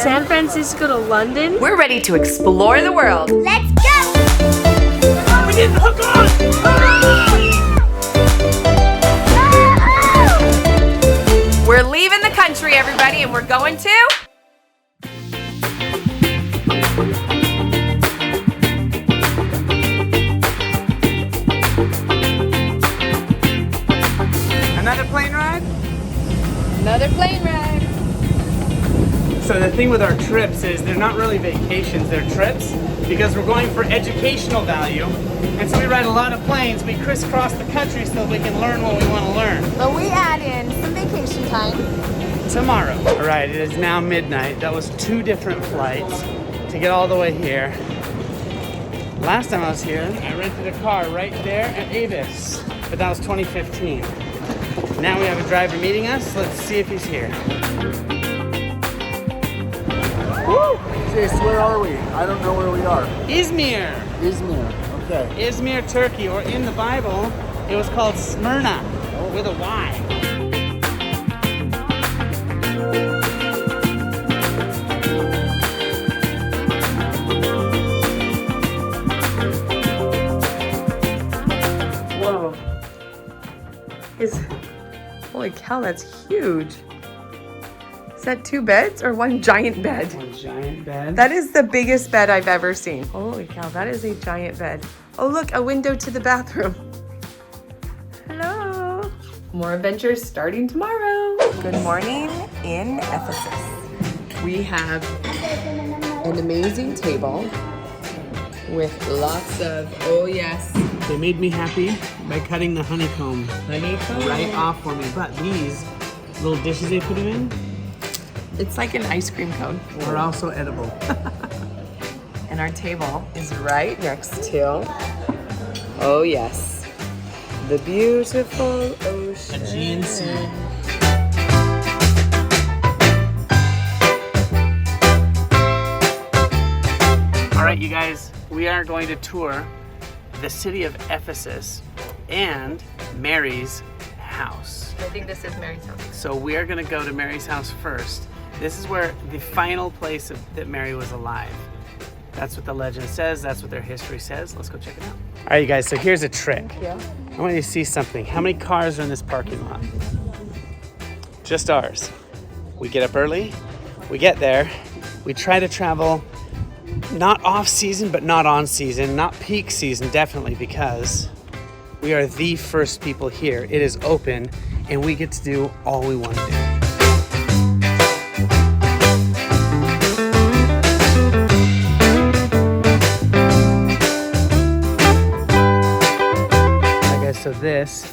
San Francisco to London. We're ready to explore the world. Let's go! We didn't hook on! We're leaving the country, everybody, and we're going to... Another plane ride? Another plane ride. So the thing with our trips is they're not really vacations, they're trips because we're going for educational value. And so we ride a lot of planes, we crisscross the country so we can learn what we want to learn. But we add in some vacation time. Tomorrow. All right, it is now midnight. That was 2 different flights to get all the way here. Last time I was here, I rented a car right there at Avis, but that was 2015. Now we have a driver meeting us. Let's see if he's here. Woo! Jase, where are we? I don't know where we are. Izmir. Izmir. Okay. Izmir, Turkey, or in the Bible, it was called Smyrna with a Y. Whoa. Holy cow, that's huge. Is that 2 beds or 1 giant bed? One giant bed. That is the biggest bed I've ever seen. Holy cow, that is a giant bed. Oh look, a window to the bathroom. Hello. More adventures starting tomorrow. Good morning in Ephesus. We have an amazing table with lots of, oh yes, They made me happy by cutting the honeycomb honeycomb. right off for me. But these little dishes they put them in It's like an ice cream cone. are also edible. And our table is right next to, oh yes, the beautiful ocean. Aegean Sea. All right, you guys, we are going to tour the city of Ephesus and Mary's house. I think this is Mary's house. So we are going to go to Mary's house first. This is where the final place that Mary was alive. That's what the legend says. That's what their history says. Let's go check it out. All right, you guys, so here's a trick. Yeah. I want you to see something. How many cars are in this parking lot? Just ours. We get up early. We get there. We try to travel not off season, but not on season. Not peak season, definitely, because we are the first people here. It is open, and we get to do all we want to do. So there's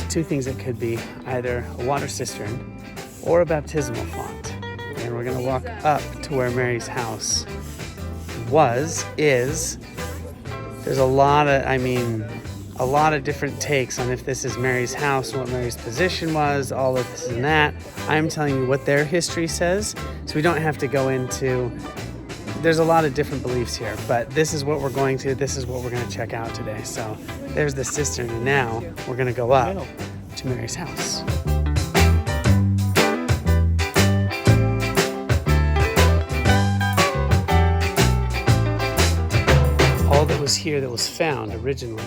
2 things it could be, either a water cistern or a baptismal font. And we're gonna walk up to where Mary's house is. There's a lot of different takes on if this is Mary's house, what Mary's position was, all of this and that. I'm telling you what their history says, so we don't have to go into, there's a lot of different beliefs here, but this is what we're going to check out today. So there's the cistern, and now we're gonna go up to Mary's house. All that was here that was found originally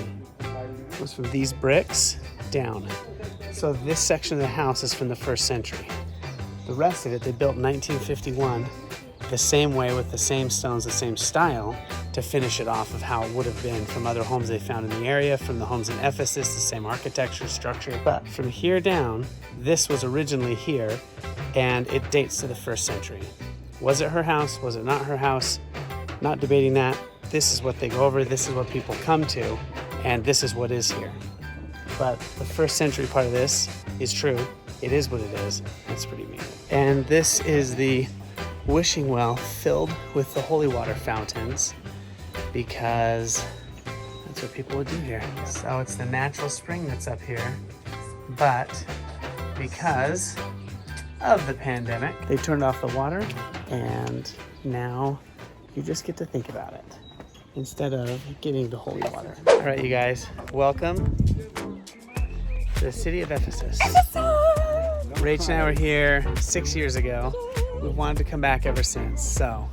was from these bricks down. So this section of the house is from the 1st century. The rest of it they built in 1951 the same way with the same stones, the same style, to finish it off of how it would have been from other homes they found in the area, from the homes in Ephesus, the same architecture, structure. But from here down, this was originally here, and it dates to the 1st century. Was it her house? Was it not her house? Not debating that. This is what they go over, this is what people come to, and this is what is here. But the 1st century part of this is true. It is what it is. It's pretty neat. And this is the wishing well filled with the holy water fountains, because that's what people would do here. So it's the natural spring that's up here, but because of the pandemic, they turned off the water, and now you just get to think about it instead of getting the holy water. All right, you guys, welcome to the city of Ephesus. Rach and I were here 6 years ago, We've wanted to come back ever since, so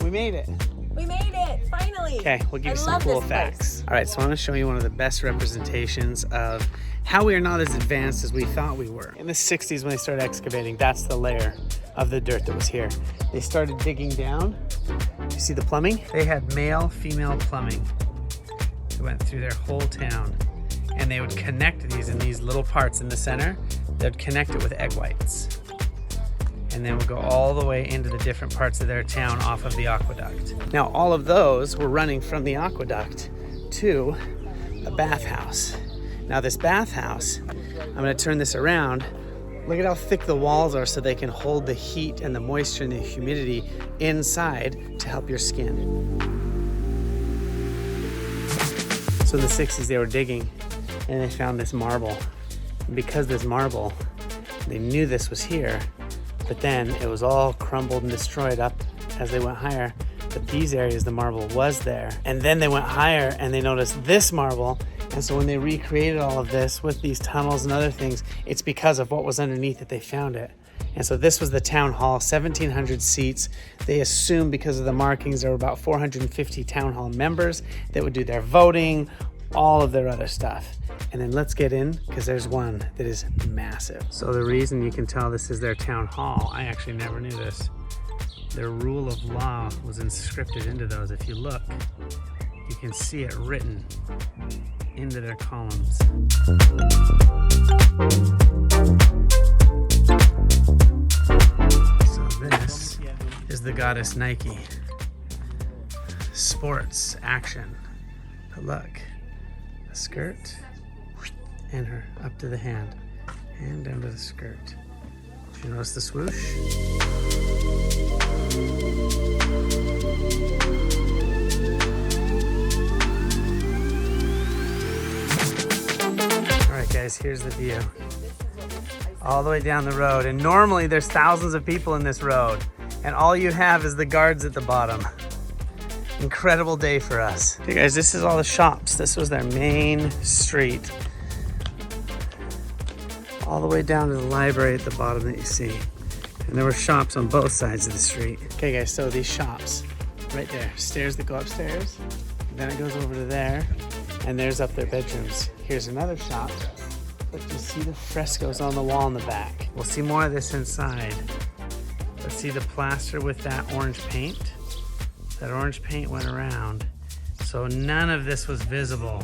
we made it. We made it, finally. Okay, we'll give you I some love cool this facts. place. All right, so I want to show you one of the best representations of how we are not as advanced as we thought we were. In the 60s when they started excavating, that's the layer of the dirt that was here. They started digging down. You see the plumbing? They had male, female plumbing. It went through their whole town. And they would connect these in these little parts in the center. They'd connect it with egg whites. And then would go all the way into the different parts of their town off of the aqueduct. Now, all of those were running from the aqueduct to a bathhouse. Now this bathhouse, I'm gonna turn this around. Look at how thick the walls are so they can hold the heat and the moisture and the humidity inside to help your skin. So in the 60s they were digging and they found this marble. And because this marble, they knew this was here, but then it was all crumbled and destroyed up as they went higher. But these areas, the marble was there. And then they went higher and they noticed this marble. And so when they recreated all of this with these tunnels and other things, it's because of what was underneath that they found it. And so this was the town hall, 1,700 seats. They assumed because of the markings, there were about 450 town hall members that would do their voting, all of their other stuff. And then let's get in, because there's one that is massive. So the reason you can tell this is their town hall, I actually never knew this. Their rule of law was inscripted into those. If you look, you can see it written into their columns. So this is the goddess Nike. Sports, action. But look, the skirt and her up to the hand and down to the skirt. Did you notice the swoosh? All right, guys, here's the view. All the way down the road. And normally there's thousands of people in this road. And all you have is the guards at the bottom. Incredible day for us. Okay, guys, this is all the shops. This was their main street. All the way down to the library at the bottom that you see. And there were shops on both sides of the street. Okay, guys, so these shops right there. Stairs that go upstairs. Then it goes over to there. And there's up their bedrooms. Here's another shop. But you see the frescoes on the wall in the back. We'll see more of this inside. Let's see the plaster with that orange paint. That orange paint went around. So none of this was visible.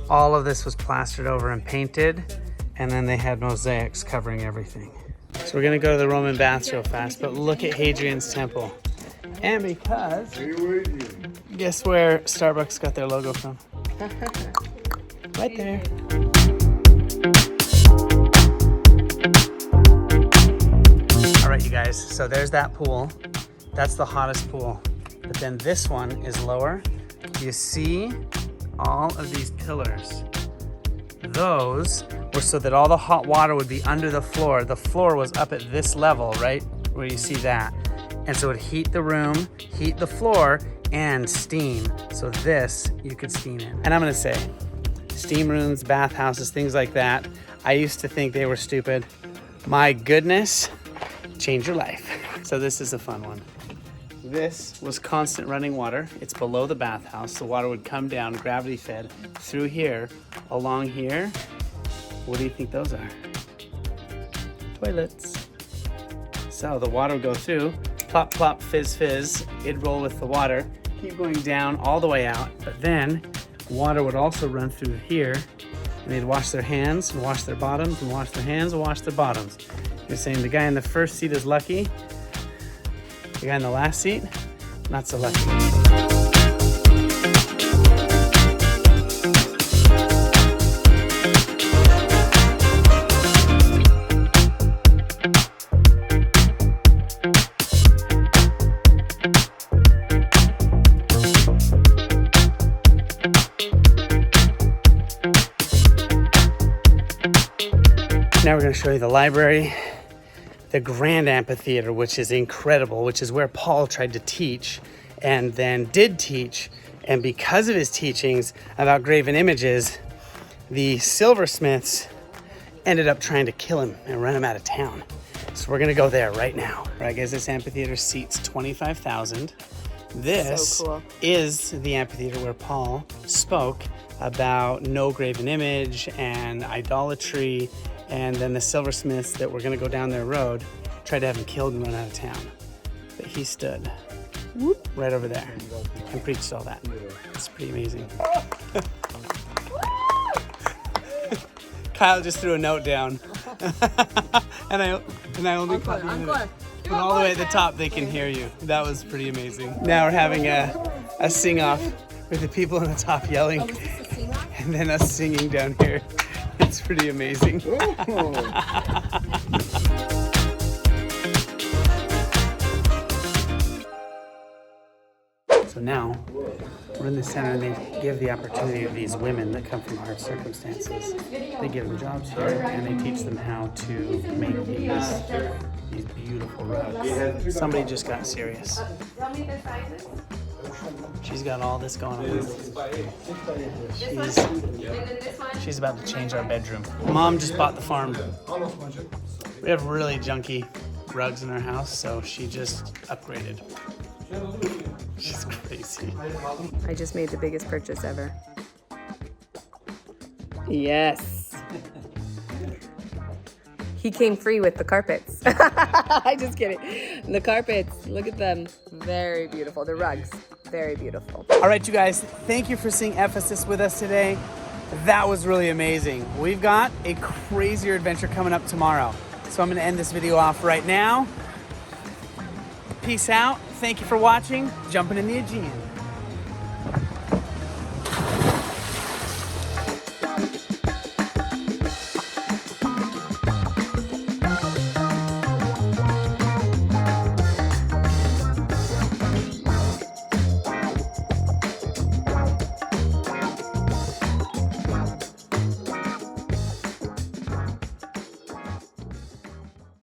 All of this was plastered over and painted. And then they had mosaics covering everything. So we're gonna go to the Roman baths real fast, but look at Hadrian's Temple. And because, guess where Starbucks got their logo from? Right there. All right, you guys, so there's that pool. That's the hottest pool. But then this one is lower. You see all of these pillars. Those were so that all the hot water would be under the floor. The floor was up at this level, right? Where you see that. And so it would heat the room, heat the floor, and steam. So this you could steam in. And I'm gonna say, steam rooms, bathhouses, things like that, I used to think they were stupid. My goodness, change your life. So this is a fun one. This was constant running water. It's below the bathhouse. The water would come down, gravity fed, through here, along here. What do you think those are? Toilets. So the water would go through, plop, plop, fizz, fizz. It'd roll with the water, keep going down all the way out. But then water would also run through here, and they'd wash their hands and wash their bottoms and wash their hands and wash their bottoms. You're saying the guy in the first seat is lucky. The guy in the last seat, not so lucky. Now we're going to show you the library. The Grand Amphitheater, which is incredible, which is where Paul tried to teach and then did teach. And because of his teachings about graven images, the silversmiths ended up trying to kill him and run him out of town. So we're gonna go there right now. All right, guys, this amphitheater seats 25,000. This So cool. is the amphitheater where Paul spoke about no graven image and idolatry, and then the silversmiths that were gonna go down their road tried to have him killed and run out of town. But he stood right over there and preached all that. It's pretty amazing. Kyle just threw a note down. and I only caught you. But all the way at the top, they can hear you. That was pretty amazing. Now we're having a sing-off with the people on the top yelling, and then us singing down here. It's pretty amazing. So now we're in the center, and they give the opportunity to these women that come from hard circumstances. They give them jobs here, and they teach them how to make these beautiful rugs. Somebody just got serious. She's got all this going on. She's about to change our bedroom. Mom just bought the farm. We have really junky rugs in our house, so she just upgraded. She's crazy. I just made the biggest purchase ever. Yes. He came free with the carpets. I just kidding. The carpets, look at them. Very beautiful. The rugs, very beautiful. All right, you guys, thank you for seeing Ephesus with us today. That was really amazing. We've got a crazier adventure coming up tomorrow. So I'm gonna end this video off right now. Peace out. Thank you for watching. Jumping in the Aegean.